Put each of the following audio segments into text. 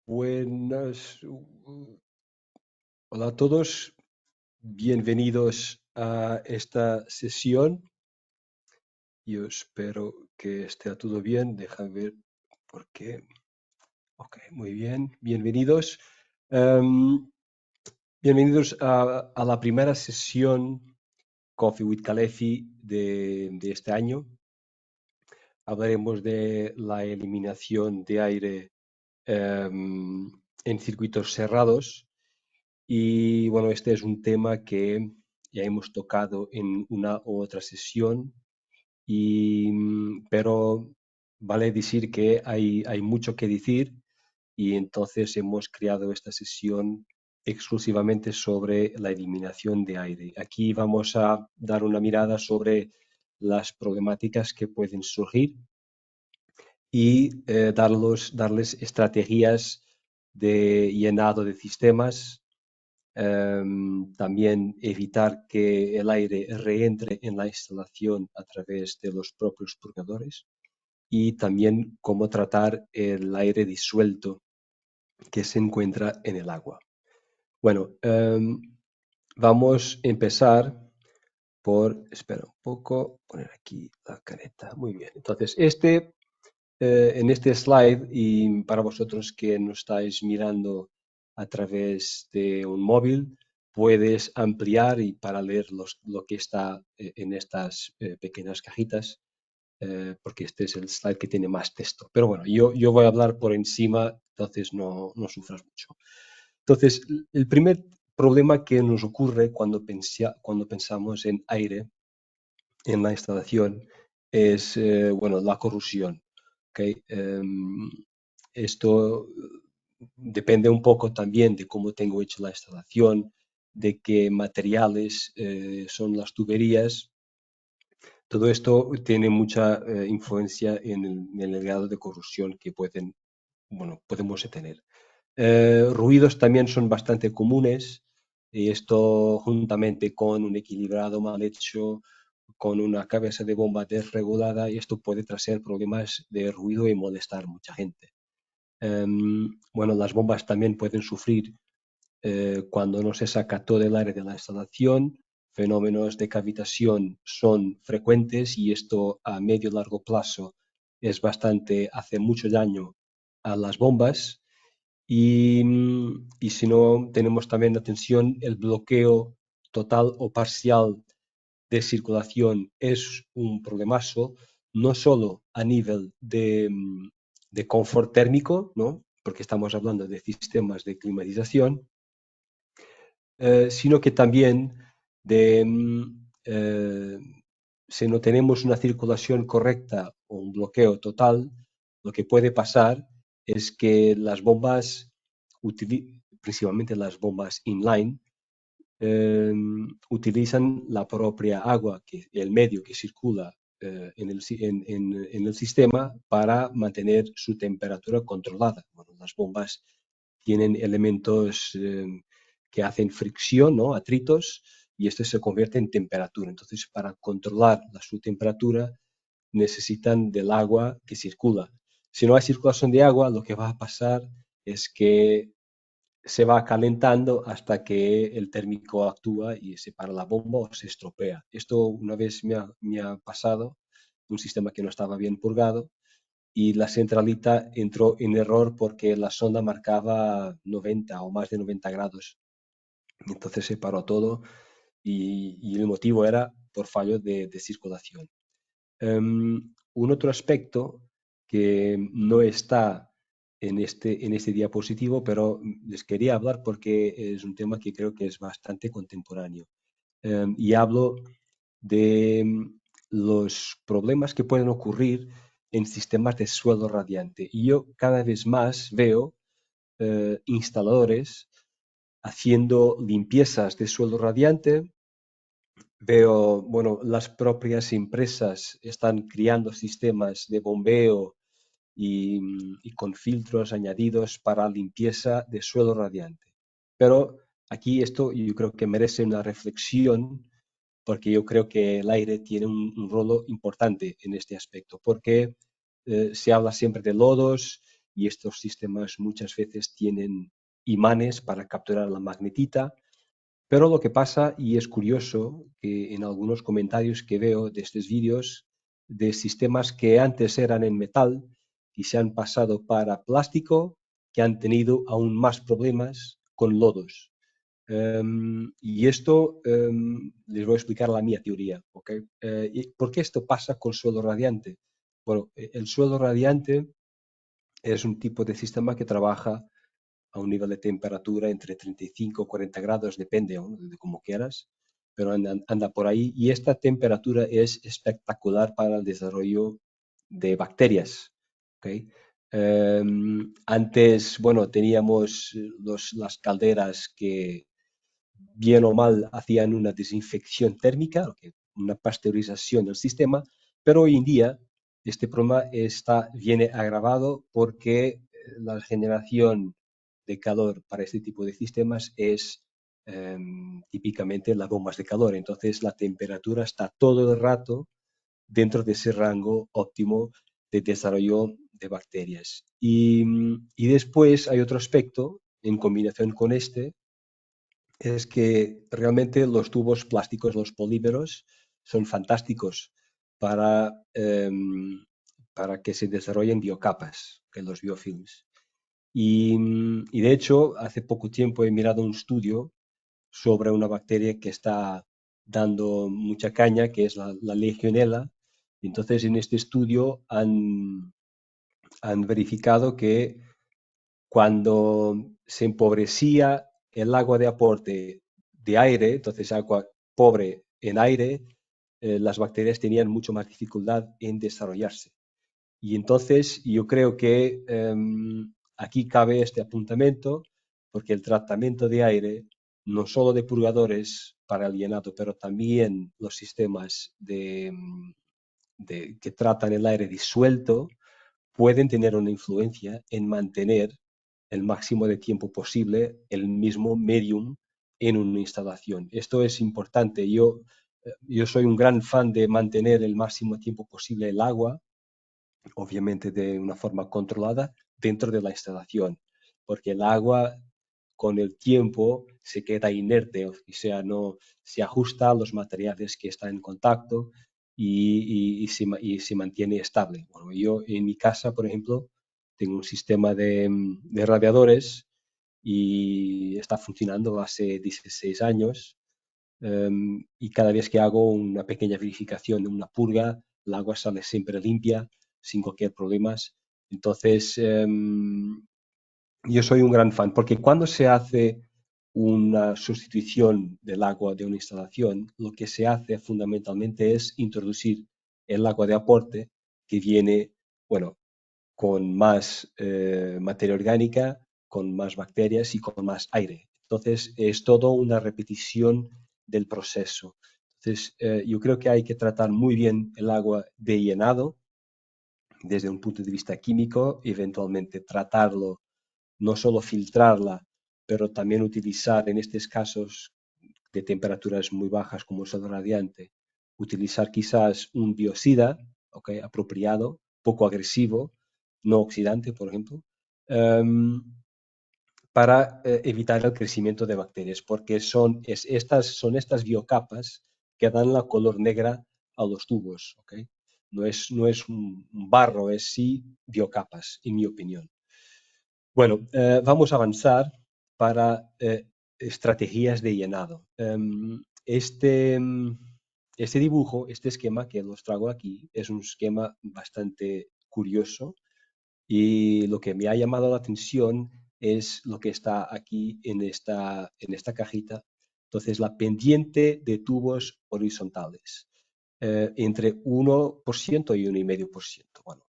Buenas, hola a todos, bienvenidos a esta sesión. Yo espero que esté todo bien. Deja ver por qué. Ok, muy bien, bienvenidos. Em, Bienvenidos a la primera sesión Coffee with Kalefi de este año. Hablaremos de la eliminación de aire en circuitos cerrados. Y bueno, este es un tema que ya hemos tocado en una u otra sesión, pero vale decir que hay mucho que decir y entonces hemos creado esta sesión exclusivamente sobre la eliminación de aire. Aquí vamos a dar una mirada sobre las problemáticas que pueden surgir y darles estrategias de llenado de sistemas. También evitar que el aire reentre en la instalación a través de los propios purgadores y también cómo tratar el aire disuelto que se encuentra en el agua. Bueno, vamos a empezar espera un poco, poner aquí la careta. Muy bien. Entonces, en este slide, y para vosotros que nos estáis mirando a través de un móvil, puedes ampliar y para leer lo que está en estas pequeñas cajitas, porque este es el slide que tiene más texto. Pero bueno, yo voy a hablar por encima, entonces no sufras mucho. Entonces, el primer problema que nos ocurre cuando pensamos en aire en la instalación es bueno, la corrosión. ¿Okay? Esto depende un poco también de cómo tengo hecho la instalación, de qué materiales son las tuberías. Todo esto tiene mucha influencia en el grado de corrosión que podemos tener. Ruidos también son bastante comunes y esto juntamente con un equilibrado mal hecho, con una cabeza de bomba desregulada, y esto puede traer problemas de ruido y molestar a mucha gente. Bueno, las bombas también pueden sufrir cuando no se saca todo el aire de la instalación. Fenómenos de cavitación son frecuentes y esto a medio y largo plazo hace mucho daño a las bombas. Y si no, tenemos también, atención, el bloqueo total o parcial de circulación es un problemazo, no solo a nivel de confort térmico, ¿no? Porque estamos hablando de sistemas de climatización, sino que también de, si no tenemos una circulación correcta o un bloqueo total, lo que puede pasar es que las bombas, principalmente las bombas inline, utilizan la propia agua, el medio que circula en el sistema para mantener su temperatura controlada. Bueno, las bombas tienen elementos que hacen fricción, ¿no? Atritos, y esto se convierte en temperatura. Entonces, para controlar su temperatura, necesitan del agua que circula. Si no hay circulación de agua, lo que va a pasar es que se va calentando hasta que el térmico actúa y se para la bomba o se estropea. Esto una vez me ha pasado, un sistema que no estaba bien purgado, y la centralita entró en error porque la sonda marcaba 90 o más de 90 grados. Entonces se paró todo y el motivo era por fallo de circulación. Un otro aspecto que no está en este diapositivo, pero les quería hablar porque es un tema que creo que es bastante contemporáneo. Y hablo de los problemas que pueden ocurrir en sistemas de suelo radiante. Y yo cada vez más veo instaladores haciendo limpiezas de suelo radiante. Veo, bueno, las propias empresas están creando sistemas de bombeo y con filtros añadidos para limpieza de suelo radiante. Pero aquí esto yo creo que merece una reflexión, porque yo creo que el aire tiene un rol importante en este aspecto, porque se habla siempre de lodos y estos sistemas muchas veces tienen imanes para capturar la magnetita. Pero lo que pasa, y es curioso, que en algunos comentarios que veo de estos vídeos de sistemas que antes eran en metal y se han pasado para plástico, que han tenido aún más problemas con lodos. Y esto les voy a explicar la mía teoría. ¿Okay? ¿Y por qué esto pasa con suelo radiante? Bueno, el suelo radiante es un tipo de sistema que trabaja a un nivel de temperatura entre 35 y 40 grados, depende, ¿no?, de cómo quieras, pero anda por ahí. Y esta temperatura es espectacular para el desarrollo de bacterias. ¿Okay? Antes, bueno, teníamos las calderas que bien o mal hacían una desinfección térmica, una pasteurización del sistema, pero hoy en día este problema viene agravado porque la generación de calor para este tipo de sistemas es típicamente las bombas de calor. Entonces la temperatura está todo el rato dentro de ese rango óptimo de desarrollo de bacterias. Y después hay otro aspecto en combinación con este, es que realmente los tubos plásticos, los polímeros, son fantásticos para, para que se desarrollen biocapas, que los biofilms. Y de hecho, hace poco tiempo he mirado un estudio sobre una bacteria que está dando mucha caña, que es la Legionella. Entonces, en este estudio han verificado que cuando se empobrecía el agua de aporte de aire, entonces agua pobre en aire, las bacterias tenían mucho más dificultad en desarrollarse. Y entonces yo creo que aquí cabe este apuntamiento, porque el tratamiento de aire, no solo de purgadores para el llenado, pero también los sistemas que tratan el aire disuelto, pueden tener una influencia en mantener el máximo de tiempo posible el mismo medium en una instalación. Esto es importante. Yo soy un gran fan de mantener el máximo tiempo posible el agua, obviamente de una forma controlada, dentro de la instalación, porque el agua con el tiempo se queda inerte, o sea, no se ajusta a los materiales que están en contacto y se mantiene estable. Bueno, yo en mi casa, por ejemplo, tengo un sistema de radiadores y está funcionando hace 16 años, y cada vez que hago una pequeña verificación, una purga, el agua sale siempre limpia, sin cualquier problema. Entonces, yo soy un gran fan, porque cuando se hace una sustitución del agua de una instalación, lo que se hace fundamentalmente es introducir el agua de aporte que viene, bueno, con más materia orgánica, con más bacterias y con más aire. Entonces, es todo una repetición del proceso. Entonces, yo creo que hay que tratar muy bien el agua de llenado desde un punto de vista químico, eventualmente tratarlo, no solo filtrarla, pero también utilizar en estos casos de temperaturas muy bajas como es el radiante, utilizar quizás un biocida, ¿okay?, apropiado, poco agresivo, no oxidante, por ejemplo, para evitar el crecimiento de bacterias, porque son estas biocapas que dan la color negra a los tubos. ¿Okay? No es un barro, es sí biocapas, en mi opinión. Bueno, vamos a avanzar para estrategias de llenado. Este dibujo, este esquema que os traigo aquí, es un esquema bastante curioso y lo que me ha llamado la atención es lo que está aquí en esta cajita. Entonces, la pendiente de tubos horizontales, entre 1% y 1,5%. Bueno,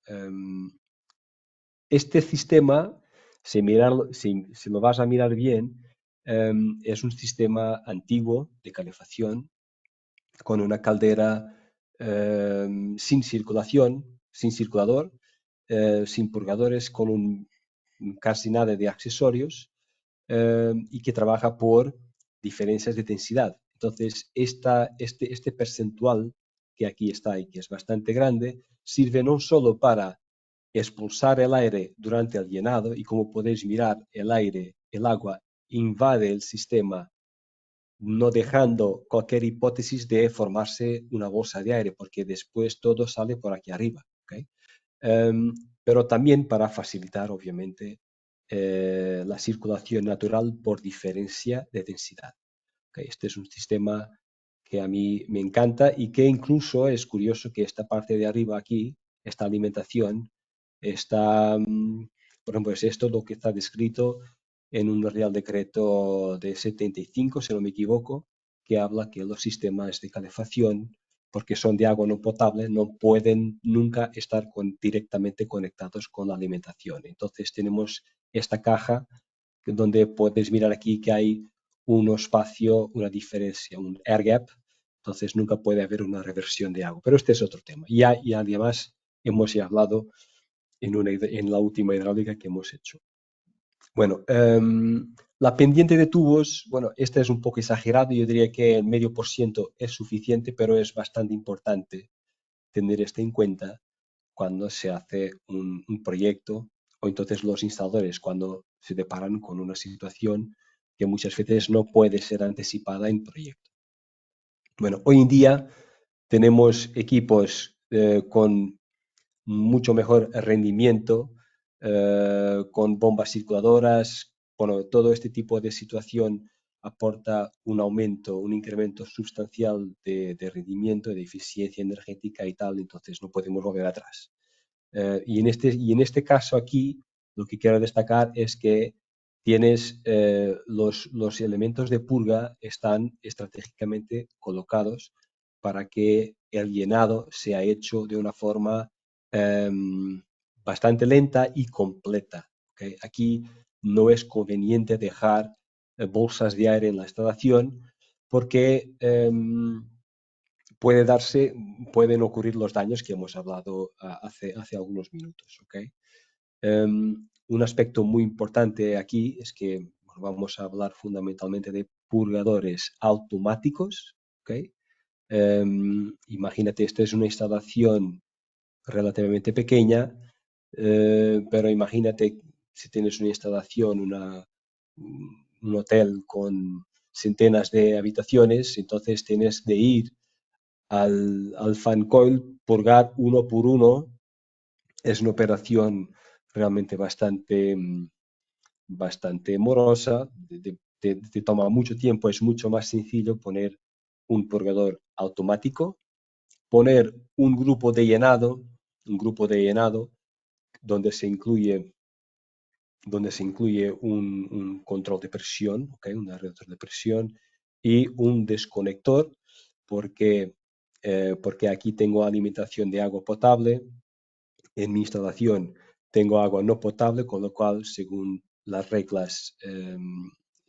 este sistema, si lo vas a mirar bien, es un sistema antiguo de calefacción con una caldera sin circulación, sin circulador, sin purgadores, con casi nada de accesorios, y que trabaja por diferencias de densidad. Entonces, este percentual que aquí está y que es bastante grande, sirve no solo para expulsar el aire durante el llenado y como podéis mirar, el agua invade el sistema no dejando cualquier hipótesis de formarse una bolsa de aire, porque después todo sale por aquí arriba. ¿Okay? Pero también para facilitar, obviamente, la circulación natural por diferencia de densidad. ¿Okay? Este es un sistema que a mí me encanta y que incluso es curioso que esta parte de arriba aquí, esta alimentación, está, por ejemplo, es esto lo que está descrito en un Real Decreto de 75, si no me equivoco, que habla que los sistemas de calefacción, porque son de agua no potable, no pueden nunca estar directamente conectados con la alimentación. Entonces tenemos esta caja donde puedes mirar aquí que hay un espacio, una diferencia, un air gap, entonces nunca puede haber una reversión de agua. Pero este es otro tema. Y además hemos ya hablado en la última hidráulica que hemos hecho. Bueno, la pendiente de tubos, bueno, esta es un poco exagerado, yo diría que el medio por ciento es suficiente, pero es bastante importante tener esto en cuenta cuando se hace un proyecto o entonces los instaladores cuando se deparan con una situación que muchas veces no puede ser anticipada en proyecto. Bueno, hoy en día tenemos equipos con mucho mejor rendimiento, con bombas circuladoras. Bueno, todo este tipo de situación aporta un aumento, un incremento sustancial de rendimiento, de eficiencia energética y tal, entonces no podemos volver atrás. Y en este caso aquí, lo que quiero destacar es que tienes los elementos de purga están estratégicamente colocados para que el llenado sea hecho de una forma eh, bastante lenta y completa. ¿Okay? Aquí no es conveniente dejar bolsas de aire en la instalación porque pueden ocurrir los daños que hemos hablado hace algunos minutos. ¿Okay? Un aspecto muy importante aquí es que vamos a hablar fundamentalmente de purgadores automáticos. ¿Okay? Imagínate, esta es una instalación relativamente pequeña, pero imagínate si tienes una instalación, un hotel con centenas de habitaciones, entonces tienes de ir al fan coil, purgar uno por uno. Es una operación realmente bastante morosa, te toma mucho tiempo, es mucho más sencillo poner un purgador automático, poner un grupo de llenado donde se incluye un control de presión, ¿okay? Un reductor de presión y un desconector, porque, porque aquí tengo alimentación de agua potable, en mi instalación tengo agua no potable, con lo cual, según las reglas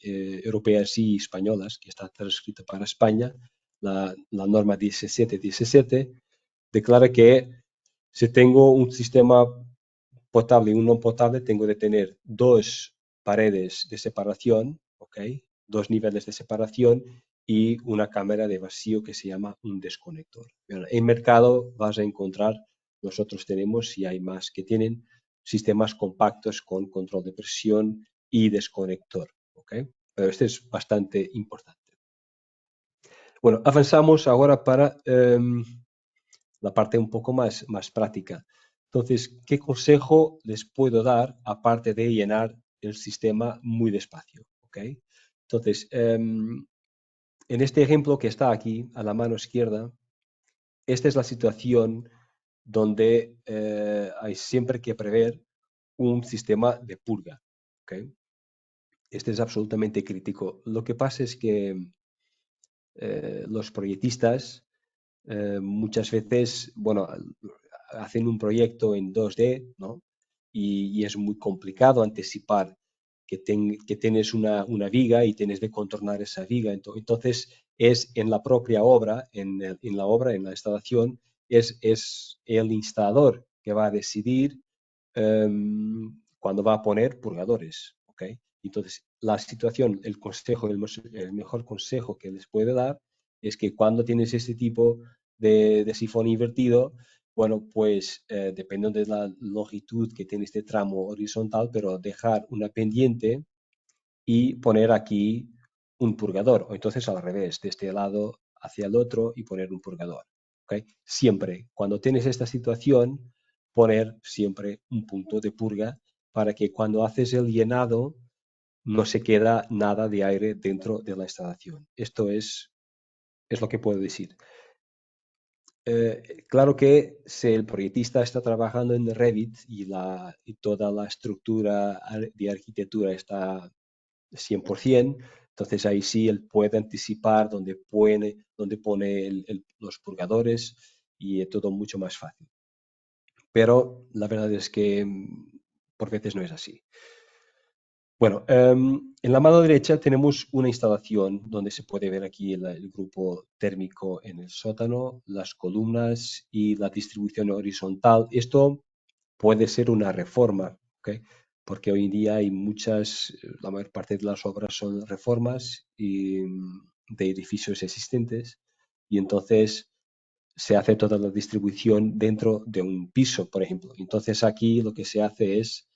europeas y españolas, que está transcrita para España, la norma 1717 declara que si tengo un sistema potable y un no potable, tengo de tener dos paredes de separación, ¿ok? Dos niveles de separación y una cámara de vacío que se llama un desconector. En mercado vas a encontrar, nosotros tenemos y hay más que tienen sistemas compactos con control de presión y desconector, ¿ok? Pero este es bastante importante. Bueno, avanzamos ahora para la parte un poco más práctica. Entonces, ¿qué consejo les puedo dar aparte de llenar el sistema muy despacio? ¿Okay? Entonces, en este ejemplo que está aquí a la mano izquierda, esta es la situación donde hay siempre que prever un sistema de purga. ¿Okay? Este es absolutamente crítico. Lo que pasa es que los proyectistas muchas veces, bueno, hacen un proyecto en 2D, ¿no? Y es muy complicado anticipar que tienes una viga y tienes de contornar esa viga. Entonces, es en la propia obra, en la instalación, es el instalador que va a decidir cuando va a poner purgadores. ¿Okay? Entonces, la situación, el mejor consejo que les puede dar es que cuando tienes este tipo de sifón invertido, Bueno, pues dependiendo de la longitud que tiene este tramo horizontal, pero dejar una pendiente y poner aquí un purgador, o entonces al revés, de este lado hacia el otro y poner un purgador. ¿Ok? Siempre, cuando tienes esta situación, poner siempre un punto de purga para que cuando haces el llenado no se queda nada de aire dentro de la instalación. Esto es lo que puedo decir. Claro que si el proyectista está trabajando en Revit y toda la estructura de arquitectura está 100%, entonces ahí sí él puede anticipar dónde pone los purgadores y es todo mucho más fácil. Pero la verdad es que por veces no es así. Bueno, en la mano derecha tenemos una instalación donde se puede ver aquí el grupo térmico en el sótano, las columnas y la distribución horizontal. Esto puede ser una reforma, ¿ok? Porque hoy en día hay la mayor parte de las obras son reformas de edificios existentes y entonces se hace toda la distribución dentro de un piso, por ejemplo. Entonces aquí lo que se hace es,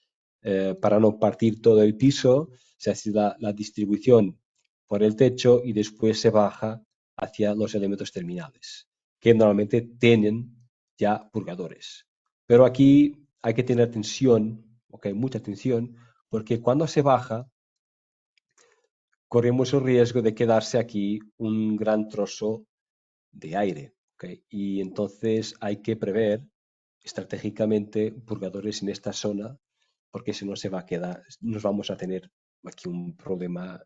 para no partir todo el piso, se hace la distribución por el techo y después se baja hacia los elementos terminales, que normalmente tienen ya purgadores. Pero aquí hay que tener atención, okay, mucha atención, porque cuando se baja, corremos el riesgo de quedarse aquí un gran trozo de aire. ¿Ok? Y entonces hay que prever estratégicamente purgadores en esta zona, porque si no se va a quedar, nos vamos a tener aquí un problema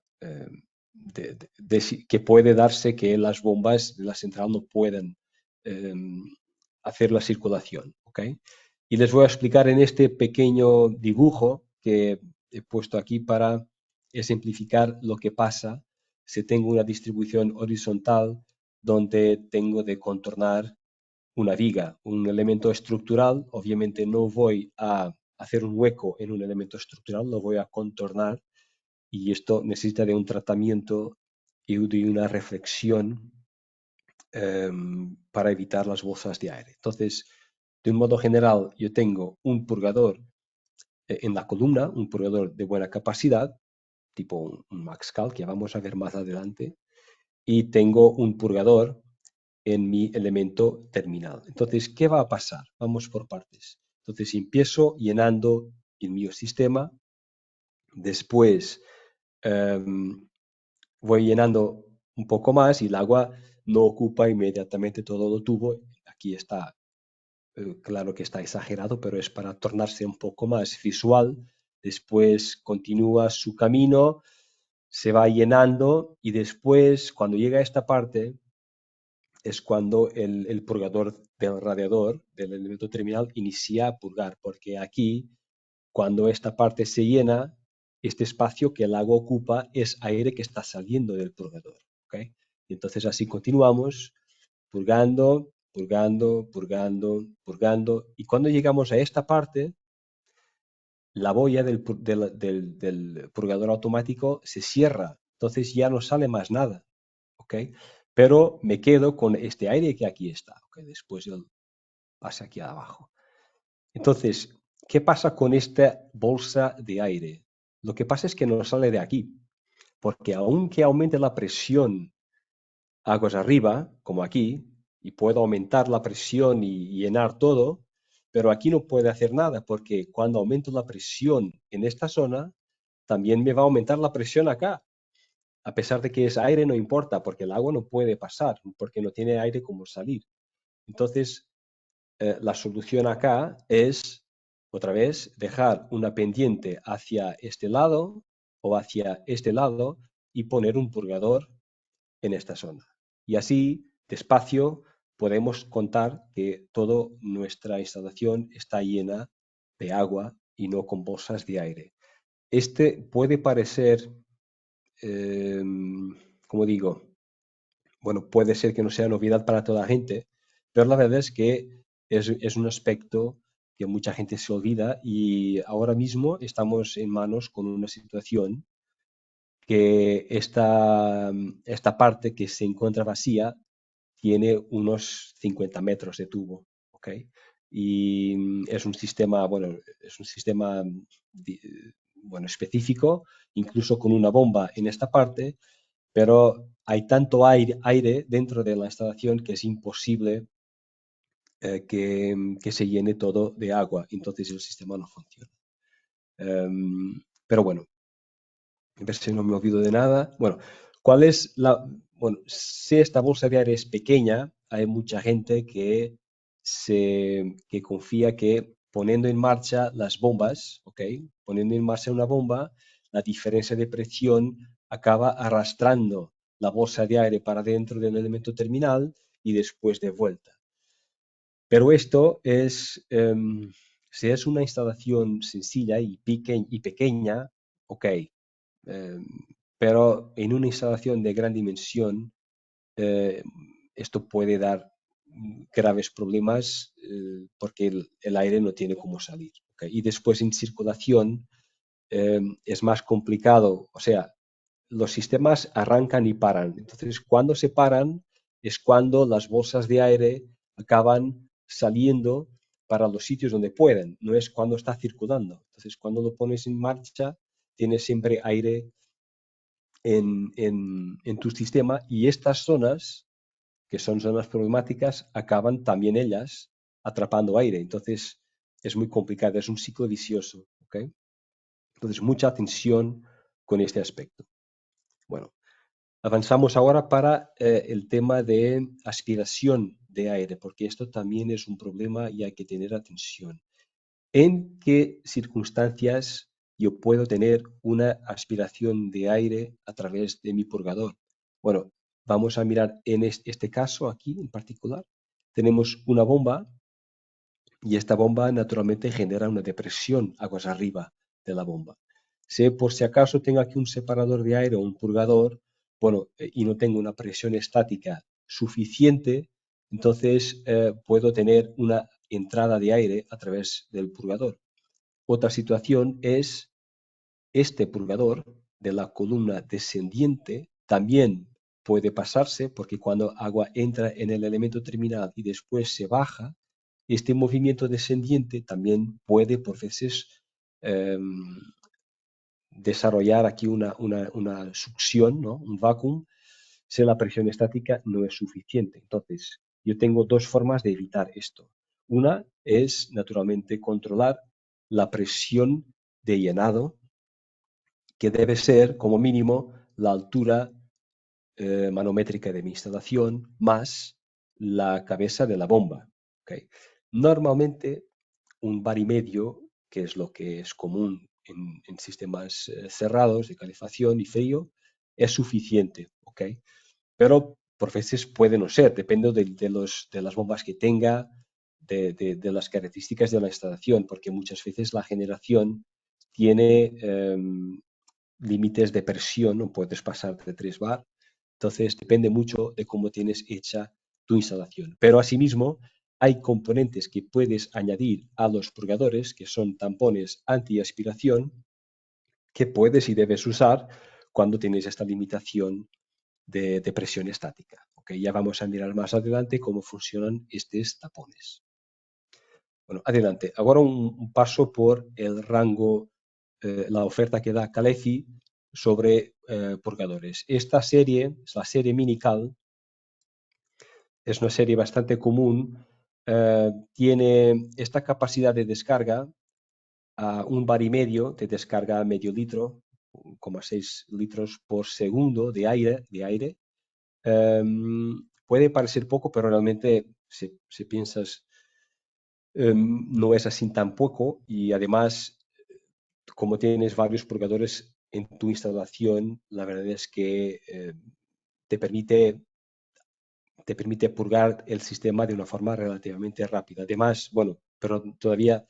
que puede darse que las bombas de la central no puedan eh, hacer la circulación. ¿Ok? Y les voy a explicar en este pequeño dibujo que he puesto aquí para ejemplificar lo que pasa si tengo una distribución horizontal donde tengo de contornar una viga, un elemento estructural. Obviamente no voy a hacer un hueco en un elemento estructural, lo voy a contornar y esto necesita de un tratamiento y de una reflexión para evitar las bolsas de aire. Entonces, de un modo general, yo tengo un purgador en la columna, un purgador de buena capacidad, tipo un MaxCal, que vamos a ver más adelante, y tengo un purgador en mi elemento terminal. Entonces, ¿qué va a pasar? Vamos por partes. Entonces, empiezo llenando el mío sistema, después voy llenando un poco más y el agua no ocupa inmediatamente todo el tubo. Aquí está, claro que está exagerado, pero es para tornarse un poco más visual. Después continúa su camino, se va llenando y después, cuando llega a esta parte, es cuando el purgador del radiador, del elemento terminal, inicia a purgar, porque aquí, cuando esta parte se llena, este espacio que el agua ocupa es aire que está saliendo del purgador. ¿Ok? Y entonces así continuamos, purgando, purgando, purgando, purgando, y cuando llegamos a esta parte, la boya del purgador automático se cierra, entonces ya no sale más nada. ¿Ok? Pero me quedo con este aire que aquí está, ¿ok? Después él pasa aquí abajo. Entonces, ¿qué pasa con esta bolsa de aire? Lo que pasa es que no sale de aquí, porque aunque aumente la presión aguas arriba, como aquí, y puedo aumentar la presión y llenar todo, pero aquí no puede hacer nada, porque cuando aumento la presión en esta zona, también me va a aumentar la presión acá. A pesar de que es aire, no importa, porque el agua no puede pasar, porque no tiene aire como salir. Entonces, la solución acá es, otra vez, dejar una pendiente hacia este lado o hacia este lado y poner un purgador en esta zona. Y así, despacio, podemos contar que toda nuestra instalación está llena de agua y no con bolsas de aire. Este puede parecer, eh, como digo, bueno, puede ser que no sea novedad para toda la gente, pero la verdad es que es un aspecto que mucha gente se olvida y ahora mismo estamos en manos con una situación que esta parte que se encuentra vacía tiene unos 50 metros de tubo. ¿ok? Y es un sistema, bueno, es un sistema bueno, específico, incluso con una bomba en esta parte, pero hay tanto aire dentro de la instalación que es imposible que se llene todo de agua, entonces el sistema no funciona. Pero bueno, a ver si no me olvido de nada. Bueno, ¿cuál es la...? Bueno, si esta bolsa de aire es pequeña, hay mucha gente que confía que poniendo en marcha las bombas, ¿ok? Poniendo en marcha una bomba, la diferencia de presión acaba arrastrando la bolsa de aire para dentro del elemento terminal y después de vuelta. Pero esto es, si es una instalación sencilla y pequeña, ok. Eh, pero en una instalación de gran dimensión, eh, esto puede dar graves problemas porque el aire no tiene cómo salir. ¿Ok? Y después en circulación es más complicado, o sea, los sistemas arrancan y paran. Entonces, cuando se paran es cuando las bolsas de aire acaban saliendo para los sitios donde pueden, no es cuando está circulando. Entonces, cuando lo pones en marcha, tienes siempre aire en tu sistema y estas zonas, que son zonas problemáticas, acaban también ellas atrapando aire. Entonces, es muy complicado, es un ciclo vicioso. ¿Ok? Entonces, mucha atención con este aspecto. Bueno, avanzamos ahora para el tema de aspiración de aire, porque esto también es un problema y hay que tener atención. ¿En qué circunstancias yo puedo tener una aspiración de aire a través de mi purgador? Bueno, vamos a mirar en este caso aquí en particular. Tenemos una bomba y esta bomba naturalmente genera una depresión aguas arriba de la bomba. Si por si acaso tengo aquí un separador de aire o un purgador, bueno, y no tengo una presión estática suficiente, entonces puedo tener una entrada de aire a través del purgador. Otra situación es este purgador de la columna descendiente también puede pasarse porque cuando agua entra en el elemento terminal y después se baja, este movimiento descendiente también puede por veces eh, desarrollar aquí una succión, ¿no? Un vacuum, si la presión estática no es suficiente. Entonces, yo tengo dos formas de evitar esto. Una es, naturalmente, controlar la presión de llenado, que debe ser, como mínimo, la altura manométrica de mi instalación más la cabeza de la bomba. ¿Okay? Normalmente, un bar y medio, que es lo que es común en sistemas cerrados de calefacción y frío, es suficiente. ¿Okay? Pero por veces puede no ser, depende de las bombas que tenga, de las características de la instalación, porque muchas veces la generación tiene límites de presión, no puedes pasar de 3 bar. Entonces depende mucho de cómo tienes hecha tu instalación. Pero asimismo, hay componentes que puedes añadir a los purgadores, que son tampones antiaspiración, que puedes y debes usar cuando tienes esta limitación de presión estática. ¿Okay? Ya vamos a mirar más adelante cómo funcionan estos tapones. Bueno, adelante. Ahora un paso por el rango, la oferta que da Calefi sobre purgadores. Esta serie es la serie Minical, es una serie bastante común, tiene esta capacidad de descarga a un bar y medio de descarga medio litro, 1,6 litros por segundo de aire. Puede parecer poco, pero realmente si piensas no es así tampoco y además como tienes varios purgadores en tu instalación, la verdad es que te permite, te permite purgar el sistema de una forma relativamente rápida. Además, bueno, pero todavía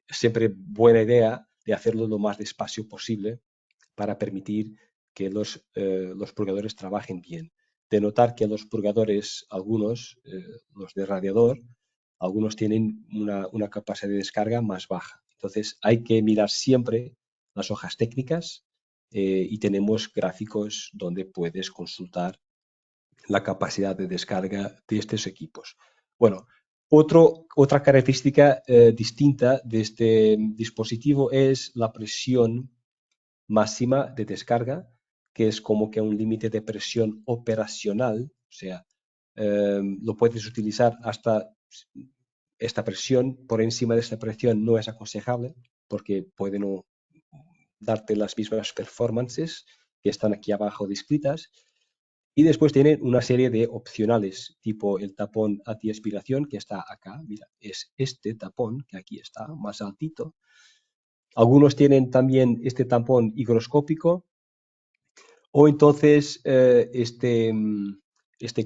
siempre buena idea de hacerlo lo más despacio posible para permitir que los purgadores trabajen bien. De notar que los purgadores, algunos, los de radiador, algunos tienen una capacidad de descarga más baja. Entonces hay que mirar siempre las hojas técnicas y tenemos gráficos donde puedes consultar la capacidad de descarga de estos equipos. Bueno, Otra característica distinta de este dispositivo es la presión máxima de descarga, que es como que un límite de presión operacional, o sea, lo puedes utilizar hasta esta presión. Por encima de esta presión no es aconsejable porque puede no darte las mismas performances que están aquí abajo descritas. Y después tienen una serie de opcionales, tipo el tapón antiaspiración, que está acá. Mira, es este tapón, que aquí está, más altito. Algunos tienen también este tapón higroscópico, o entonces este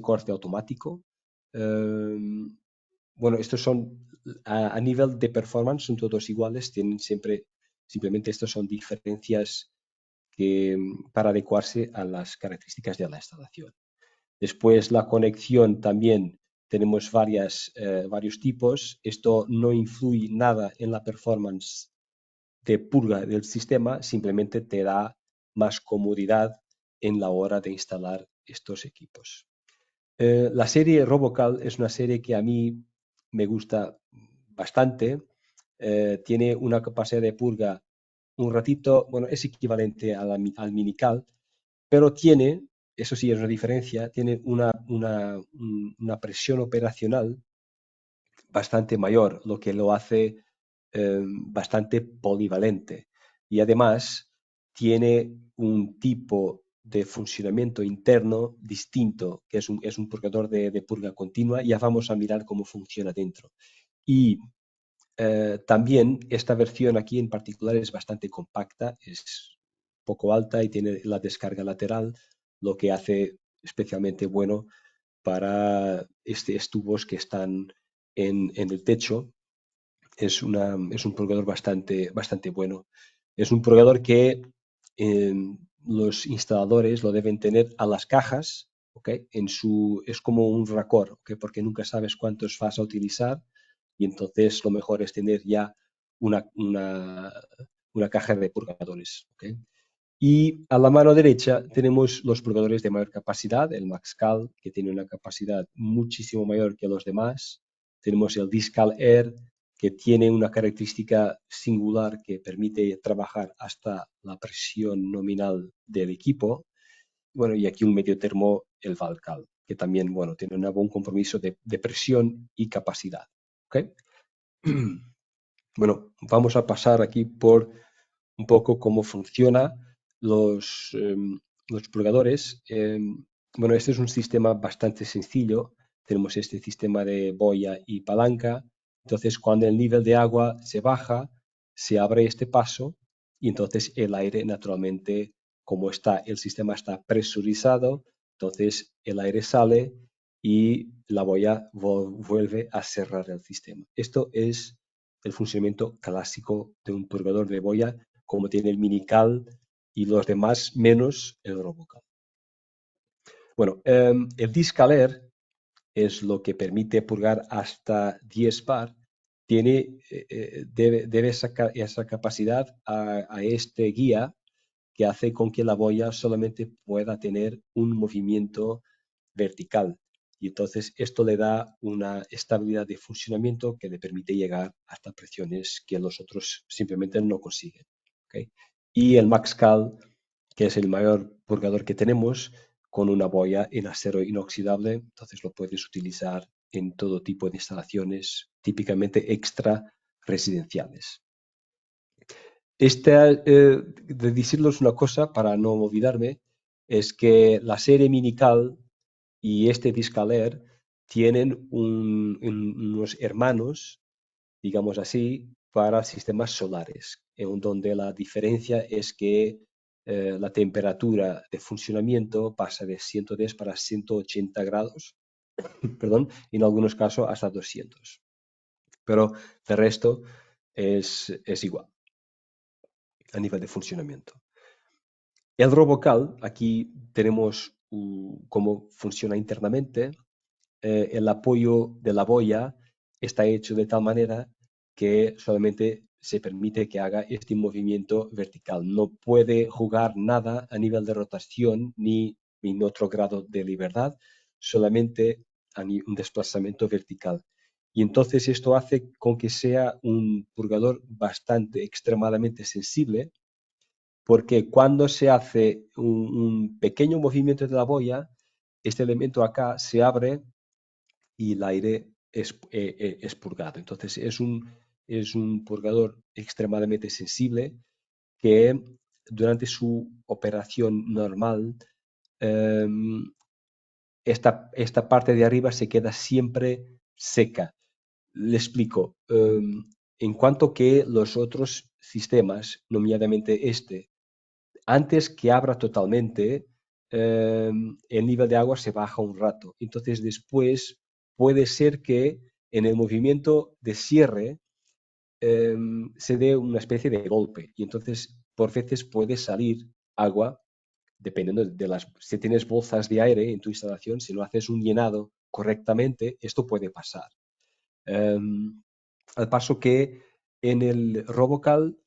corte automático. Bueno, estos son a nivel de performance, son todos iguales, tienen siempre, simplemente estos son diferencias para adecuarse a las características de la instalación. Después la conexión también tenemos varios tipos. Esto no influye nada en la performance de purga del sistema, simplemente te da más comodidad en la hora de instalar estos equipos. La serie Robocal es una serie que a mí me gusta bastante. Tiene una capacidad de purga un ratito, bueno, es equivalente al Minical, pero tiene, eso sí es una diferencia, tiene una presión operacional bastante mayor, lo que lo hace bastante polivalente. Y además tiene un tipo de funcionamiento interno distinto, que es un purgador de purga continua. Ya vamos a mirar cómo funciona dentro. Y también esta versión aquí en particular es bastante compacta, es poco alta y tiene la descarga lateral, lo que hace especialmente bueno para estos tubos que están en el techo. Es un purgador bastante bueno. Es un purgador que eh, los instaladores lo deben tener a las cajas, ¿okay? Es como un racor, ¿okay? Porque nunca sabes cuántos vas a utilizar y entonces lo mejor es tener ya una, una, una caja de purgadores, ¿okay? Y a la mano derecha tenemos los purgadores de mayor capacidad, el MaxCal, que tiene una capacidad muchísimo mayor que los demás. Tenemos el Discal Air, que tiene una característica singular que permite trabajar hasta la presión nominal del equipo. Bueno, y aquí un medio termo, el Valcal, que también, bueno, tiene un buen compromiso de presión y capacidad. ¿Okay? Bueno, vamos a pasar aquí por un poco cómo funciona los, eh, los purgadores. Bueno, este es un sistema bastante sencillo. Tenemos este sistema de boya y palanca. Entonces, cuando el nivel de agua se baja, se abre este paso y entonces el aire naturalmente, como el sistema está presurizado, entonces el aire sale y la boya vuelve a cerrar el sistema. Esto es el funcionamiento clásico de un purgador de boya, como tiene el Minical y los demás, menos el Robocal. Bueno, el Discaler es lo que permite purgar hasta 10 bar. Debe sacar esa capacidad a este guía que hace con que la boya solamente pueda tener un movimiento vertical. Y entonces esto le da una estabilidad de funcionamiento que le permite llegar hasta presiones que los otros simplemente no consiguen. ¿Okay? Y el MaxCal, que es el mayor purgador que tenemos, con una boya en acero inoxidable, entonces lo puedes utilizar en todo tipo de instalaciones, típicamente extra residenciales. De decirles una cosa para no olvidarme, es que la serie Minical y este Discaler tienen unos hermanos, digamos así, para sistemas solares, en donde la diferencia es que la temperatura de funcionamiento pasa de 110 para 180 grados, perdón, en algunos casos hasta 200. Pero de resto es igual a nivel de funcionamiento. El Robocal, aquí tenemos cómo funciona internamente. El apoyo de la boya está hecho de tal manera que solamente se permite que haga este movimiento vertical. No puede jugar nada a nivel de rotación ni en otro grado de libertad, solamente un desplazamiento vertical. Y entonces esto hace con que sea un purgador extremadamente sensible, porque cuando se hace un pequeño movimiento de la boya, este elemento acá se abre y el aire es purgado. Entonces es un purgador extremadamente sensible que durante su operación normal, eh, esta parte de arriba se queda siempre seca. Le explico. En cuanto que los otros sistemas, nominadamente este, antes que abra totalmente, el nivel de agua se baja un rato. Entonces después puede ser que en el movimiento de cierre se dé una especie de golpe y entonces por veces puede salir agua dependiendo de si tienes bolsas de aire en tu instalación, si no haces un llenado correctamente, esto puede pasar. Al paso que en el Robocal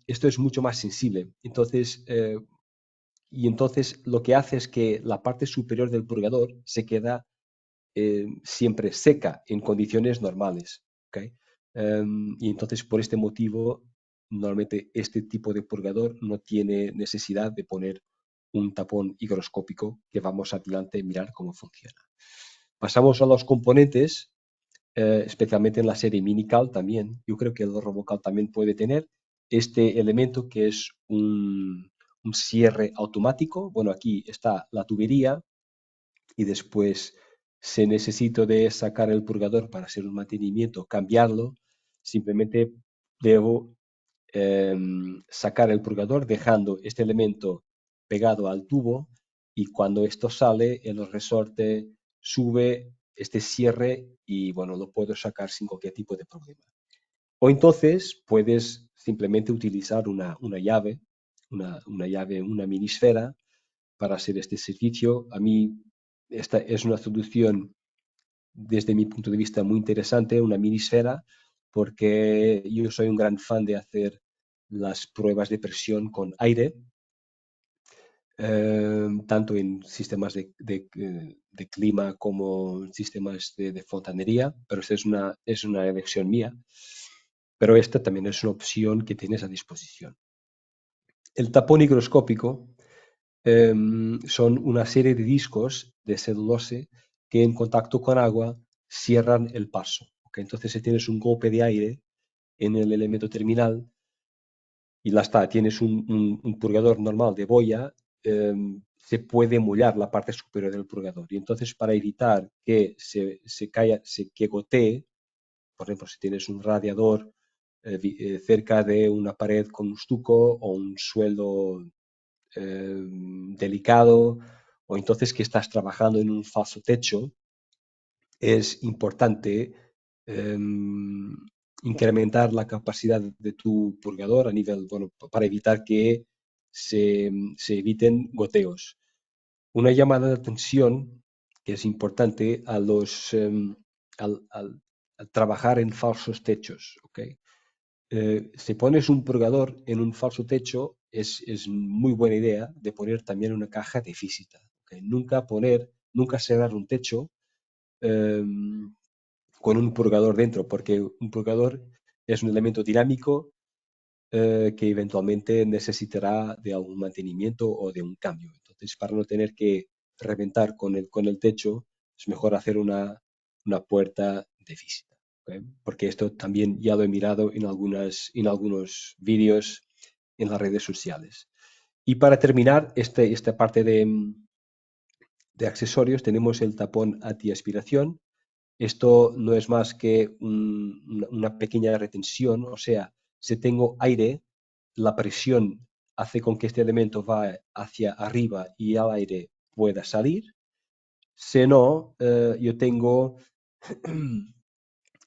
esto es mucho más sensible. Entonces lo que hace es que la parte superior del purgador se queda siempre seca en condiciones normales. ¿Ok? Y entonces por este motivo, normalmente este tipo de purgador no tiene necesidad de poner un tapón higroscópico que vamos adelante a mirar cómo funciona. Pasamos a los componentes, especialmente en la serie Minical también. Yo creo que el Robocal también puede tener este elemento que es un cierre automático. Bueno, aquí está la tubería y después si necesito de sacar el purgador para hacer un mantenimiento, cambiarlo, simplemente debo sacar el purgador dejando este elemento pegado al tubo y cuando esto sale, el resorte sube este cierre y bueno, lo puedo sacar sin cualquier tipo de problema. O entonces puedes simplemente utilizar una llave, una llave, una minisfera para hacer este servicio. A mí esta es una solución desde mi punto de vista muy interesante, una minisfera, porque yo soy un gran fan de hacer las pruebas de presión con aire, tanto en sistemas de clima como en sistemas de fontanería, pero esta es una elección mía. Pero esta también es una opción que tienes a disposición. El tapón higroscópico son una serie de discos de celulose que en contacto con agua cierran el paso. ¿Okay? Entonces, si tienes un golpe de aire en el elemento terminal y la está, tienes un purgador normal de boya, se puede mollar la parte superior del purgador. Y entonces, para evitar que que gotee, por ejemplo, si tienes un radiador cerca de una pared con un stuco o un suelo delicado, o entonces que estás trabajando en un falso techo, es importante eh, incrementar la capacidad de tu purgador a nivel, bueno, para evitar que se eviten goteos. Una llamada de atención que es importante al trabajar en falsos techos, ¿ok? Si pones un purgador en un falso techo, es muy buena idea de poner también una caja de visita. ¿Okay? Nunca cerrar un techo eh, con un purgador dentro, porque un purgador es un elemento dinámico que eventualmente necesitará de algún mantenimiento o de un cambio. Entonces, para no tener que reventar con el techo, es mejor hacer una puerta de visita. ¿Ok? Porque esto también ya lo he mirado en algunos vídeos en las redes sociales. Y para terminar esta parte de accesorios, tenemos el tapón antiaspiración. Esto no es más que una pequeña retención, o sea, si tengo aire, la presión hace con que este elemento va hacia arriba y el aire pueda salir. Si no, yo tengo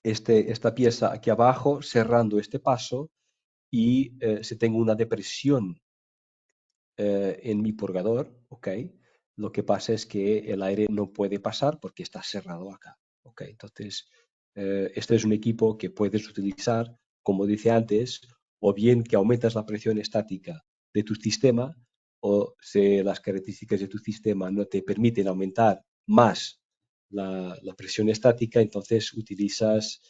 esta pieza aquí abajo cerrando este paso y si tengo una depresión en mi purgador, ¿ok? Lo que pasa es que el aire no puede pasar porque está cerrado acá, ¿ok? Entonces, este es un equipo que puedes utilizar, como dice antes, o bien que aumentas la presión estática de tu sistema, o si las características de tu sistema no te permiten aumentar más la presión estática, entonces utilizas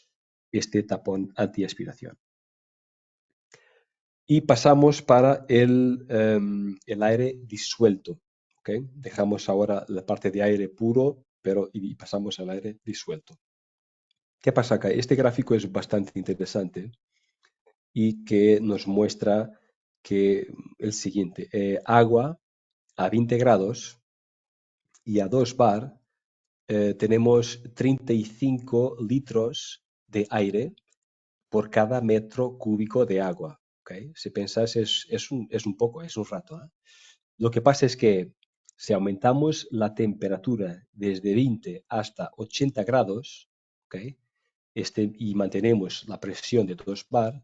este tapón antiaspiración. Y pasamos para el aire disuelto. ¿Okay? Dejamos ahora la parte de aire puro, y pasamos al aire disuelto. ¿Qué pasa acá? Este gráfico es bastante interesante y que nos muestra que el siguiente, agua a 20 grados y a 2 bar tenemos 35 litros de aire por cada metro cúbico de agua. ¿Okay? Si pensás, es un poco, es un rato. ¿Eh? Lo que pasa es que si aumentamos la temperatura desde 20 hasta 80 grados, ¿okay? Y mantenemos la presión de 2 bar,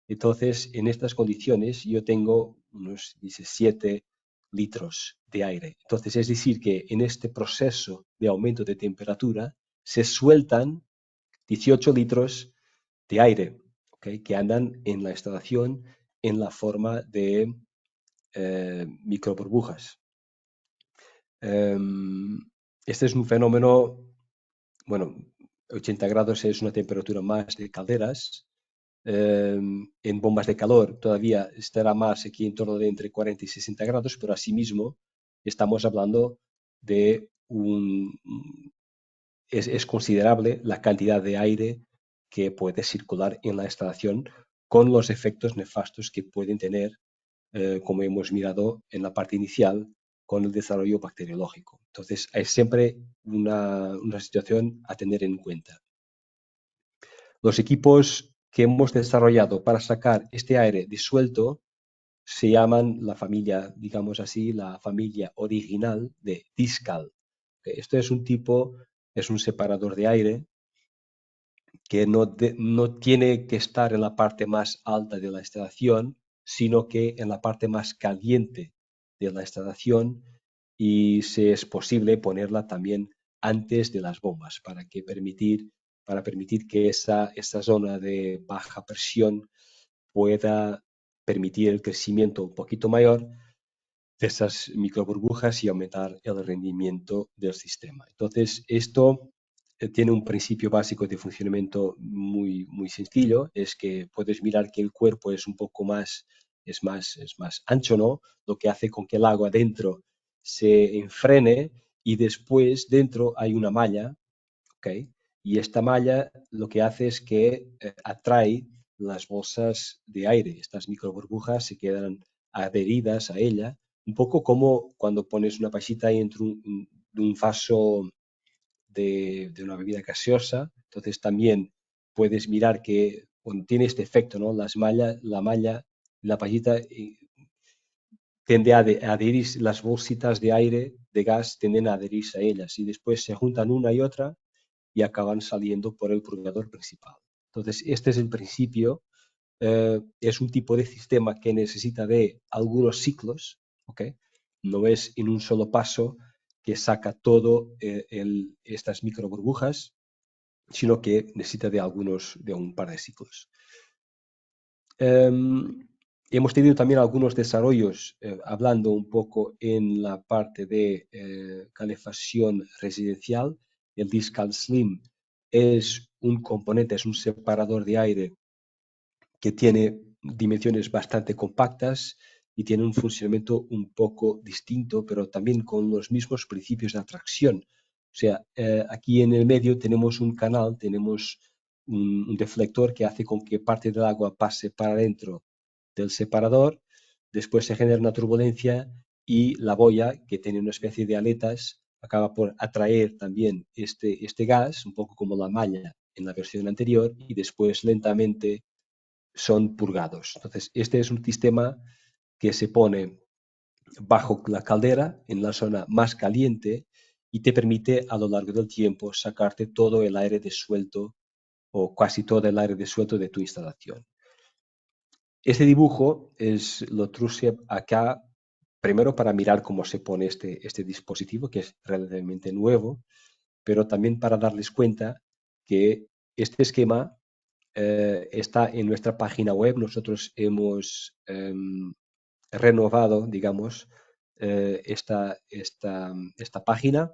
entonces en estas condiciones yo tengo unos 17 litros de aire. Entonces es decir que en este proceso de aumento de temperatura se sueltan 18 litros de aire, ¿okay? Que andan en la instalación en la forma de microburbujas. Este es un fenómeno, bueno, 80 grados es una temperatura más de calderas. En bombas de calor todavía estará más aquí en torno de entre 40 y 60 grados, pero asimismo estamos hablando de es considerable la cantidad de aire que puede circular en la instalación con los efectos nefastos que pueden tener, como hemos mirado en la parte inicial, con el desarrollo bacteriológico. Entonces, es siempre una situación a tener en cuenta. Los equipos que hemos desarrollado para sacar este aire disuelto se llaman la familia, digamos así, la familia original de Discal. Esto es es un separador de aire que no tiene que estar en la parte más alta de la instalación, sino que en la parte más caliente de la instalación, y si es posible ponerla también antes de las bombas para permitir que esa zona de baja presión pueda permitir el crecimiento un poquito mayor de esas microburbujas y aumentar el rendimiento del sistema. Entonces, esto tiene un principio básico de funcionamiento muy sencillo, es que puedes mirar que el cuerpo es un poco es más ancho, ¿no? Lo que hace con que el agua dentro se enfrene y después dentro hay una malla, ¿ok? Y esta malla lo que hace es que atrae las bolsas de aire. Estas microburbujas se quedan adheridas a ella, un poco como cuando pones una pajita dentro de un vaso de una bebida gaseosa. Entonces también puedes mirar que bueno, tiene este efecto, ¿no? La malla, la pajita tiende a adherirse, las bolsitas de aire, de gas, tienden a adherirse a ellas y después se juntan una y otra y acaban saliendo por el purgador principal. Entonces, este es el principio. Es un tipo de sistema que necesita de algunos ciclos, ¿ok? No es en un solo paso que saca todo estas microburbujas, sino que necesita de un par de ciclos. Hemos tenido también algunos desarrollos hablando un poco en la parte de calefacción residencial. El Discal Slim es un componente, es un separador de aire que tiene dimensiones bastante compactas y tiene un funcionamiento un poco distinto, pero también con los mismos principios de atracción. O sea, aquí en el medio tenemos un canal, tenemos un deflector que hace con que parte del agua pase para adentro del separador, después se genera una turbulencia y la boya, que tiene una especie de aletas, acaba por atraer también este gas, un poco como la malla en la versión anterior, y después lentamente son purgados. Entonces, este es un sistema que se pone bajo la caldera, en la zona más caliente, y te permite a lo largo del tiempo sacarte todo el aire disuelto o casi todo el aire disuelto de tu instalación. Este dibujo lo truse acá primero para mirar cómo se pone este dispositivo, que es relativamente nuevo, pero también para darles cuenta que este esquema está en nuestra página web. Nosotros hemos renovado, digamos, esta página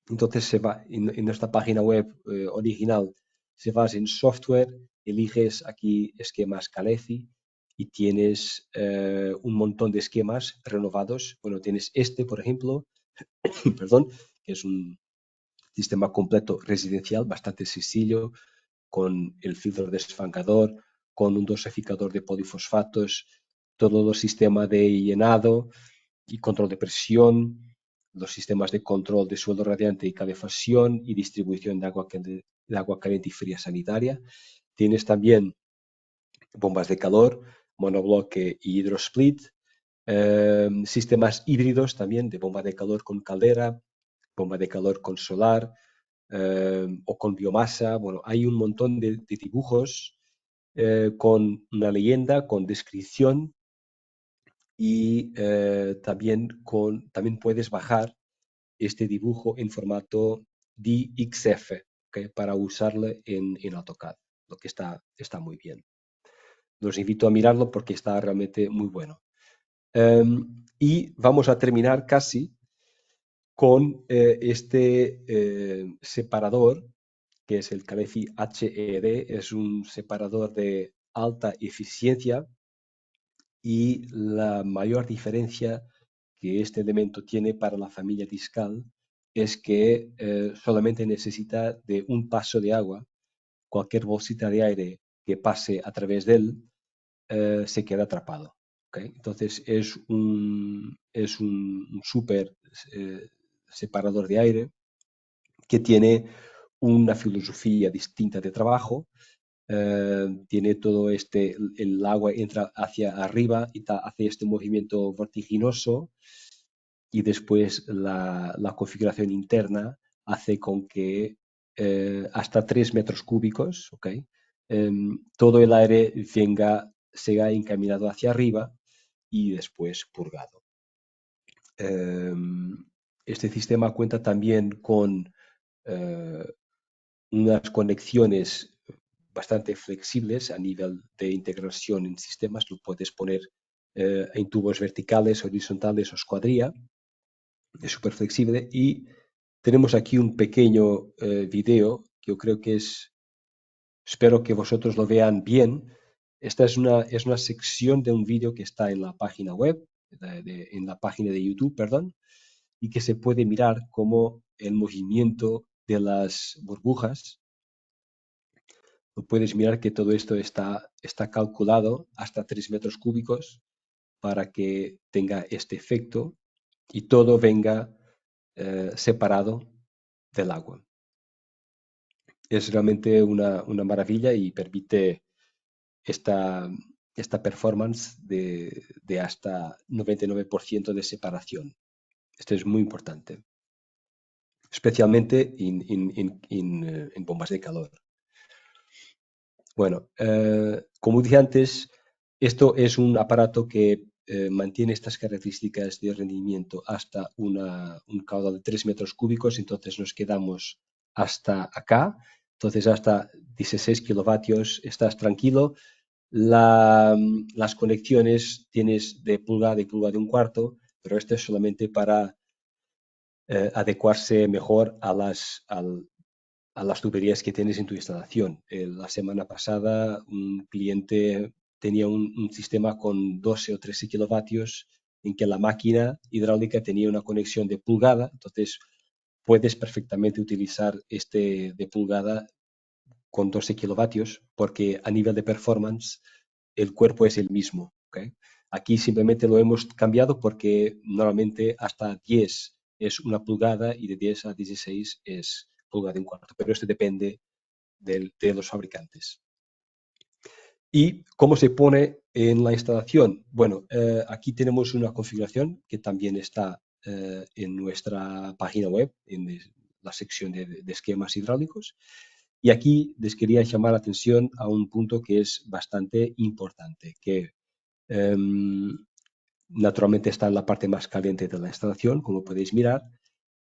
Entonces se va en nuestra página web original, se vas en software, eliges aquí esquemas Calefi y tienes un montón de esquemas renovados. Bueno, tienes este, por ejemplo, perdón, que es un sistema completo residencial, bastante sencillo, con el filtro desfancador, con un dosificador de polifosfatos, todo el sistema de llenado y control de presión, los sistemas de control de suelo radiante y calefacción y distribución de agua caliente y fría sanitaria. Tienes también bombas de calor, monobloque y hidrosplit, sistemas híbridos también de bomba de calor con caldera, bomba de calor con solar o con biomasa. Bueno, hay un montón de dibujos con una leyenda, con descripción y también puedes bajar este dibujo en formato DXF, ¿okay? Para usarlo en AutoCAD, lo que está muy bien. Los invito a mirarlo porque está realmente muy bueno. Y vamos a terminar casi con este separador, que es el Calefi HED. Es un separador de alta eficiencia y la mayor diferencia que este elemento tiene para la familia discal es que solamente necesita de un paso de agua. Cualquier bolsita de aire que pase a través de él se queda atrapado. ¿Okay? Entonces es un súper separador de aire que tiene una filosofía distinta de trabajo. Tiene todo el agua entra hacia arriba y hace este movimiento vertiginoso y después la configuración interna hace con que hasta 3 metros cúbicos, ¿ok? Todo el aire sea encaminado hacia arriba y después purgado. Este sistema cuenta también con eh, unas conexiones bastante flexibles a nivel de integración en sistemas. Lo puedes poner en tubos verticales, horizontales o escuadrilla. Es súper flexible y tenemos aquí un pequeño video que yo creo que espero que vosotros lo vean bien. Esta es una sección de un vídeo que está en la página web, en la página de YouTube, perdón, y que se puede mirar como el movimiento de las burbujas. Puedes mirar que todo esto está calculado hasta 3 metros cúbicos para que tenga este efecto y todo venga separado del agua. Es realmente una maravilla y permite esta, esta performance de hasta 99% de separación. Esto es muy importante, especialmente en bombas de calor. Bueno, como dije antes, esto es un aparato que mantiene estas características de rendimiento hasta un caudal de 3 metros cúbicos, entonces nos quedamos hasta acá, entonces hasta 16 kilovatios estás tranquilo. Las conexiones tienes de pulgada y pulgada de un cuarto, pero esto es solamente para adecuarse mejor a las tuberías que tienes en tu instalación. La semana pasada un cliente tenía un sistema con 12 o 13 kilovatios en que la máquina hidráulica tenía una conexión de pulgada, entonces puedes perfectamente utilizar este de pulgada con 12 kilovatios porque a nivel de performance el cuerpo es el mismo. ¿Okay? Aquí simplemente lo hemos cambiado porque normalmente hasta 10 es una pulgada y de 10 a 16 es pulgada y un cuarto, pero esto depende de los fabricantes. ¿Y cómo se pone en la instalación? Bueno, aquí tenemos una configuración que también está en nuestra página web, en la sección de esquemas hidráulicos. Y aquí les quería llamar la atención a un punto que es bastante importante, que naturalmente está en la parte más caliente de la instalación, como podéis mirar.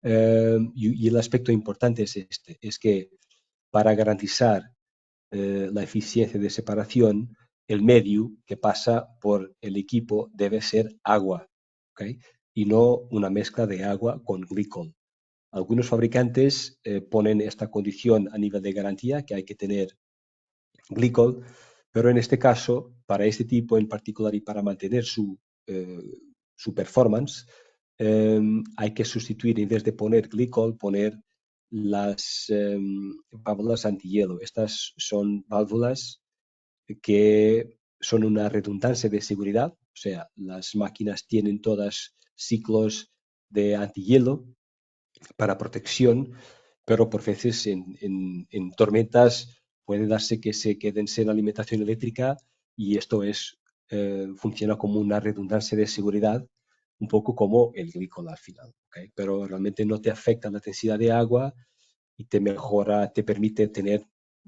Y el aspecto importante es este, es que para garantizar la eficiencia de separación, el medio que pasa por el equipo debe ser agua, ¿okay? Y no una mezcla de agua con glicol. Algunos fabricantes ponen esta condición a nivel de garantía, que hay que tener glicol, pero en este caso, para este tipo en particular y para mantener eh, su performance, hay que sustituir, en vez de poner glicol, poner las válvulas antihielo. Estas son válvulas que son una redundancia de seguridad, o sea, las máquinas tienen todas ciclos de antihielo para protección, pero por veces en tormentas puede darse que se queden sin alimentación eléctrica y esto funciona como una redundancia de seguridad, un poco como el glicol al final, ¿okay? Pero realmente no te afecta la densidad de agua y te mejora, te permite tener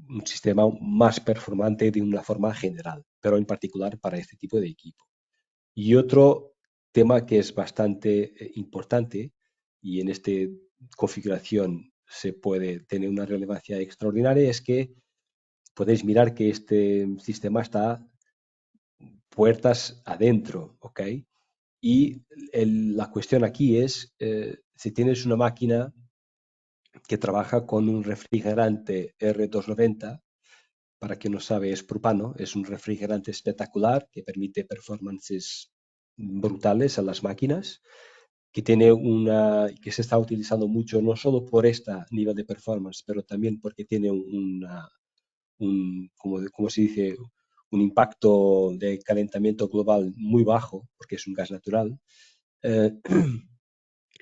un sistema más performante de una forma general, pero en particular para este tipo de equipo. Y otro tema que es bastante importante y en esta configuración se puede tener una relevancia extraordinaria es que podéis mirar que este sistema está puertas adentro, ¿ok? Y la cuestión aquí es, si tienes una máquina que trabaja con un refrigerante R290, para quien no sabe, es propano, es un refrigerante espectacular que permite performances brutales a las máquinas, que se está utilizando mucho no solo por este nivel de performance, pero también porque tiene como se dice, un impacto de calentamiento global muy bajo, porque es un gas natural. Eh,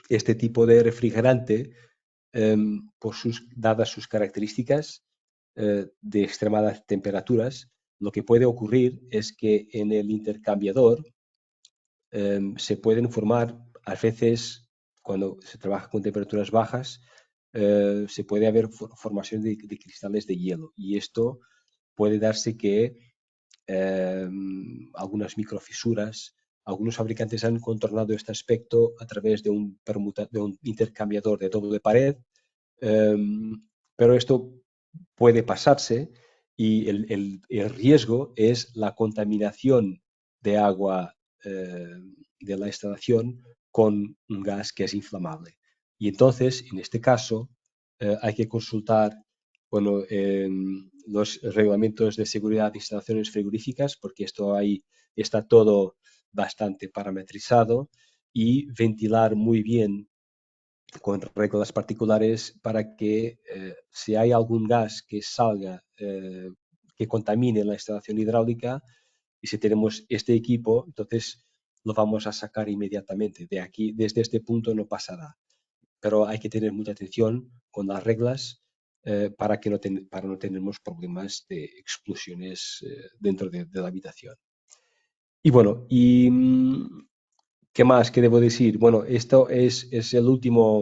este tipo de refrigerante, dadas sus características de extremadas temperaturas, lo que puede ocurrir es que en el intercambiador se pueden formar, a veces, cuando se trabaja con temperaturas bajas, se puede haber formación de cristales de hielo y esto puede darse que eh, algunas microfisuras, algunos fabricantes han contornado este aspecto a través de un intercambiador de doble pared, eh, pero esto puede pasarse y el riesgo es la contaminación de agua de la instalación con un gas que es inflamable. Y entonces, en este caso, hay que consultar bueno, los reglamentos de seguridad de instalaciones frigoríficas, porque esto ahí está todo bastante parametrizado, y ventilar muy bien con reglas particulares para que si hay algún gas que salga, que contamine la instalación hidráulica, y si tenemos este equipo, entonces lo vamos a sacar inmediatamente. De aquí, desde este punto no pasará. Pero hay que tener mucha atención con las reglas para no tener problemas de explosiones dentro de la habitación. Y bueno, ¿qué más que debo decir? Bueno, esto es el último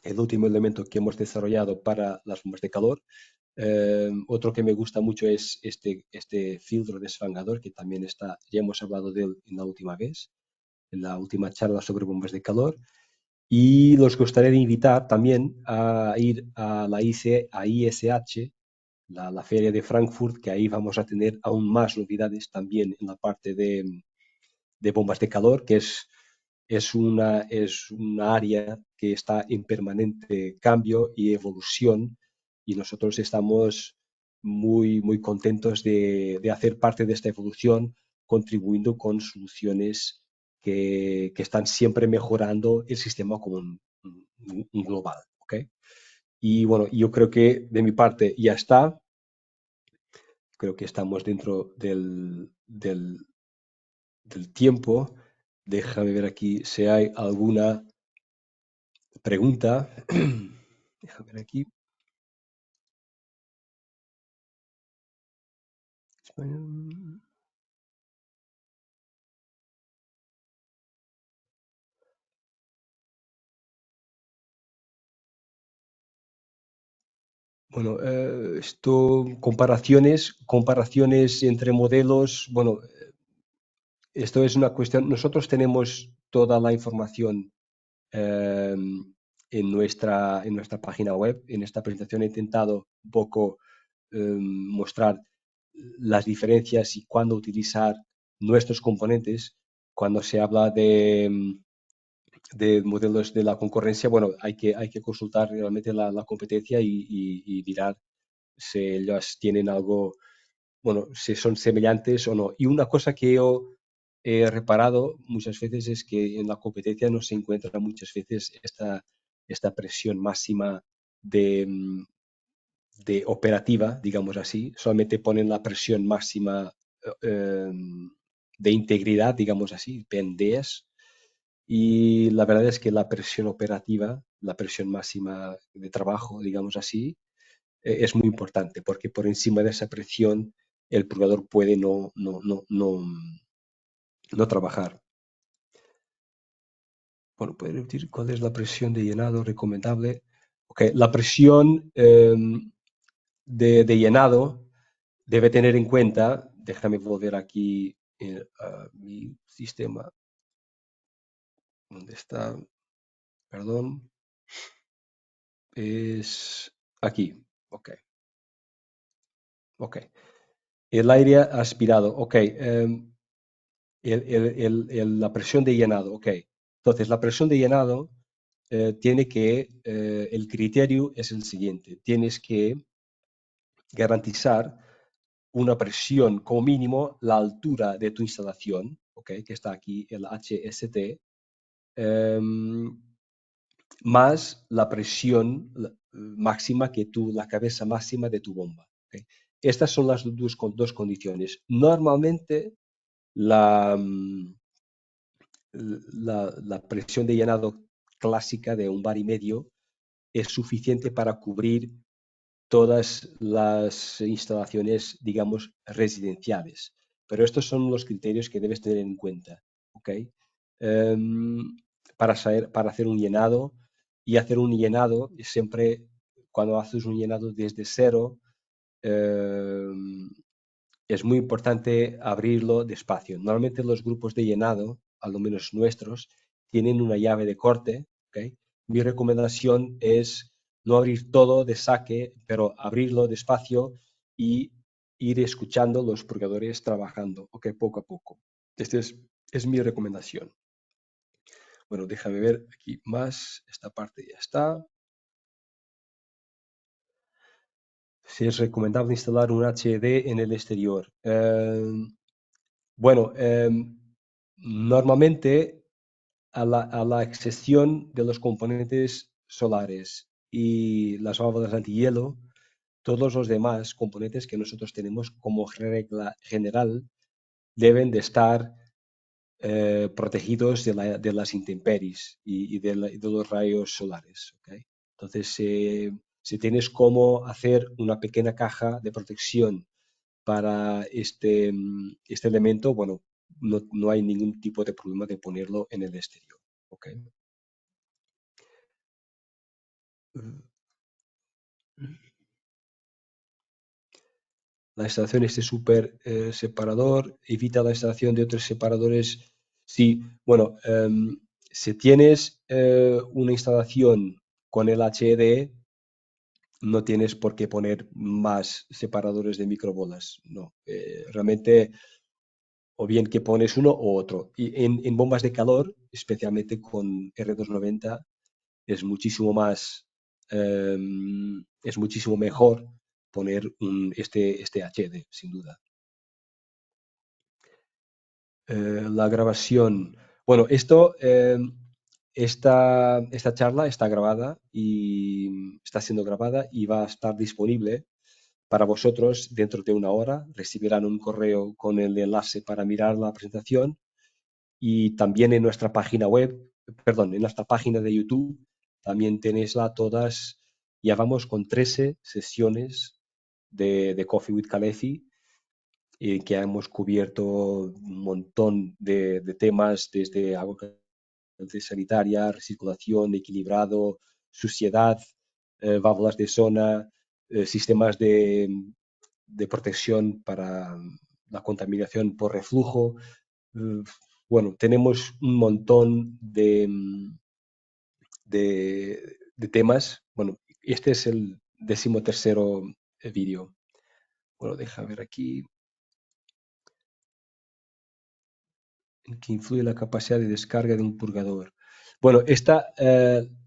elemento que hemos desarrollado para las bombas de calor. Otro que me gusta mucho es este filtro desfangador, que también está, ya hemos hablado de él en la última vez, en la última charla sobre bombas de calor. Y los gustaría de invitar también a ir a la ISH, la feria de Frankfurt, que ahí vamos a tener aún más novedades también en la parte de bombas de calor, que es una área que está en permanente cambio y evolución y nosotros estamos muy contentos de hacer parte de esta evolución, contribuyendo con soluciones que están siempre mejorando el sistema como un global. ¿Okay? Y bueno, yo creo que de mi parte ya está. Creo que estamos dentro del tiempo. Déjame ver aquí si hay alguna pregunta. Déjame ver aquí. Bueno, comparaciones entre modelos. Bueno, esto es una cuestión. Nosotros tenemos toda la información eh, en nuestra página web. En esta presentación he intentado un poco mostrar las diferencias y cuándo utilizar nuestros componentes cuando se habla de modelos de la concurrencia, bueno, hay que consultar realmente la competencia y mirar si ellas tienen algo, bueno, si son semejantes o no. Y una cosa que yo he reparado muchas veces es que en la competencia no se encuentra muchas veces esta presión máxima de, de operativa, digamos así. Solamente ponen la presión máxima eh, de integridad, digamos así, PNDs. Y la verdad es que la presión operativa, la presión máxima de trabajo, digamos así, es muy importante porque por encima de esa presión el purgador puede no trabajar. Bueno, puede decir cuál es la presión de llenado recomendable. Okay. La presión de llenado debe tener en cuenta, déjame volver aquí a mi sistema, ¿dónde está? Perdón, es aquí. Ok, ok. El aire aspirado, ok. La presión de llenado, ok. Entonces, la presión de llenado tiene que, el criterio es el siguiente, tienes que garantizar una presión como mínimo, la altura de tu instalación, ok, que está aquí, el HST, más la presión máxima que tú, la cabeza máxima de tu bomba. ¿Ok? Estas son las dos condiciones. Normalmente la, la presión de llenado clásica de un bar y medio es suficiente para cubrir todas las instalaciones, digamos, residenciales. Pero estos son los criterios que debes tener en cuenta, ¿ok? Para hacer un llenado y hacer un llenado siempre, cuando haces un llenado desde cero, em, es muy importante abrirlo despacio. Normalmente los grupos de llenado, al menos nuestros, tienen una llave de corte. ¿Okay? Mi recomendación es no abrir todo de saque, pero abrirlo despacio y ir escuchando los purgadores trabajando, ¿okay? Poco a poco. Esta es mi recomendación. Bueno, déjame ver aquí más. Esta parte ya está. Si es recomendable instalar un HED en el exterior. Bueno, normalmente a la excepción de los componentes solares y las válvulas antihielo, todos los demás componentes que nosotros tenemos como regla general deben de estar protegidos de las intemperies de los rayos solares. ¿Okay? Entonces, si tienes cómo hacer una pequeña caja de protección para este elemento, bueno, no hay ningún tipo de problema de ponerlo en el exterior. ¿Okay? La instalación de este super separador evita la instalación de otros separadores. Sí, bueno, si tienes una instalación con el HED, no tienes por qué poner más separadores de microbolas. No, realmente o bien que pones uno u otro. Y en bombas de calor, especialmente con R290, es muchísimo más, eh, es muchísimo mejor poner este HD, sin duda. La grabación. Bueno, esta charla está grabada y está siendo grabada y va a estar disponible para vosotros dentro de una hora. Recibirán un correo con el enlace para mirar la presentación y también en nuestra página web, perdón, en nuestra página de YouTube, también tenéisla todas. Ya vamos con 13 sesiones de Coffee with Kalefi, que hemos cubierto un montón de temas, desde agua sanitaria, recirculación, equilibrado, suciedad, válvulas de zona, sistemas protección para la contaminación por reflujo. Eh, bueno, tenemos un montón de temas. Bueno, este es el 13º vídeo. Bueno, deja ver aquí. ¿En qué influye la capacidad de descarga de un purgador? Bueno,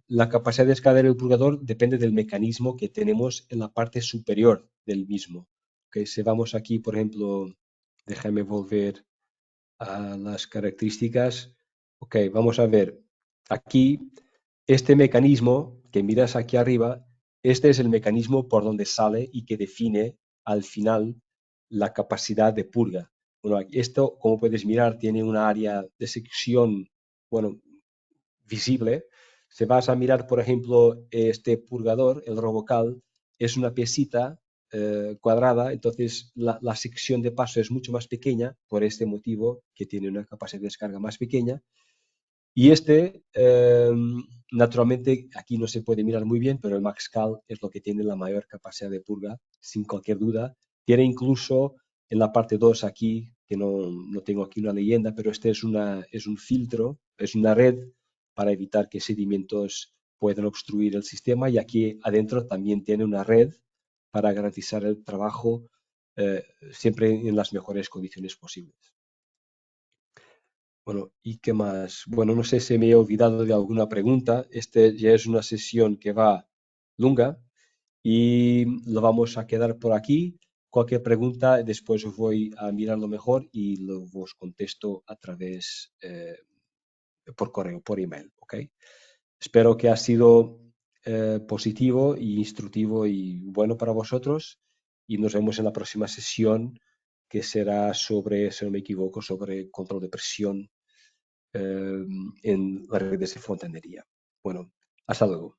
la capacidad de descarga del purgador depende del mecanismo que tenemos en la parte superior del mismo. Ok, si vamos aquí, por ejemplo, déjame volver a las características. Ok, vamos a ver. Aquí, este mecanismo que miras aquí arriba, este es el mecanismo por donde sale y que define al final la capacidad de purga. Bueno, esto, como puedes mirar, tiene una área de sección, bueno, visible. Si vas a mirar, por ejemplo, este purgador, el Robocal, es una piecita cuadrada, entonces la sección de paso es mucho más pequeña, por este motivo que tiene una capacidad de descarga más pequeña. Y naturalmente, aquí no se puede mirar muy bien, pero el MaxCal es lo que tiene la mayor capacidad de purga, sin cualquier duda. Tiene incluso en la parte 2 aquí, que no tengo aquí una leyenda, pero este es un filtro, es una red para evitar que sedimentos puedan obstruir el sistema. Y aquí adentro también tiene una red para garantizar el trabajo siempre en las mejores condiciones posibles. Bueno, ¿y qué más? Bueno, no sé si me he olvidado de alguna pregunta. Este ya es una sesión que va lunga y lo vamos a quedar por aquí. Cualquier pregunta, después os voy a mirarlo mejor y lo os contesto a través por correo, por email, ¿ok? Espero que ha sido positivo y instructivo y bueno para vosotros y nos vemos en la próxima sesión que será sobre, si no me equivoco, sobre control de presión eh, en las redes de fontanería. Bueno, hasta luego.